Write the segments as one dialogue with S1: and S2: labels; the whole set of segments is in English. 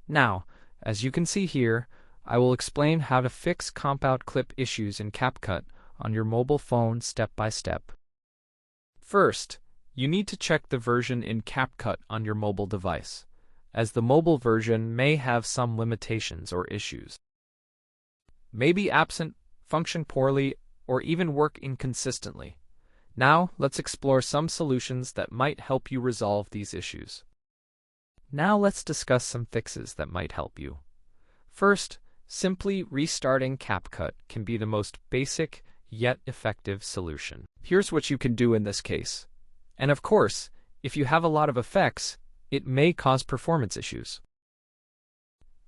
S1: Now, as you can see here, I will explain how to fix compound clip issues in CapCut on your mobile phone step by step. First, you need to check the version in CapCut on your mobile device, as the mobile version may have some limitations or issues. May be absent, function poorly, or even work inconsistently. Now, let's explore some solutions that might help you resolve these issues. Now let's discuss some fixes that might help you. First, simply restarting CapCut can be the most basic yet effective solution. Here's what you can do in this case. And of course, if you have a lot of effects, it may cause performance issues.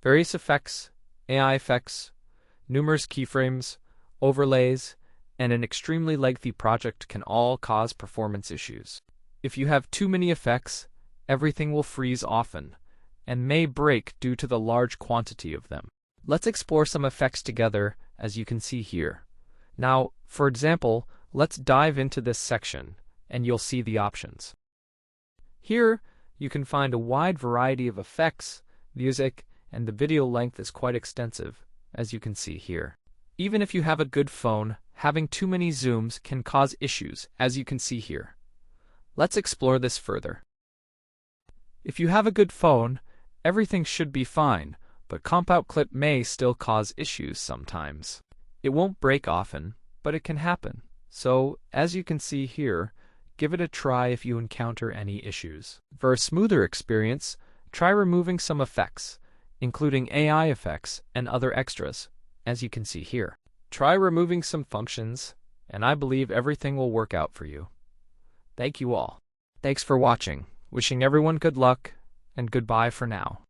S1: Various effects, AI effects, numerous keyframes, overlays, and an extremely lengthy project can all cause performance issues. If you have too many effects, everything will freeze often, and may break due to the large quantity of them. Let's explore some effects together, as you can see here. Now, for example, let's dive into this section, and you'll see the options. Here, you can find a wide variety of effects, music, and the video length is quite extensive, as you can see here. Even if you have a good phone, having too many zooms can cause issues, as you can see here. Let's explore this further. If you have a good phone, everything should be fine, but compound clip may still cause issues sometimes. It won't break often, but it can happen. So, as you can see here, give it a try if you encounter any issues. For a smoother experience, try removing some effects, including AI effects and other extras, as you can see here. Try removing some functions, and I believe everything will work out for you. Thank you all. Thanks for watching. Wishing everyone good luck, and goodbye for now.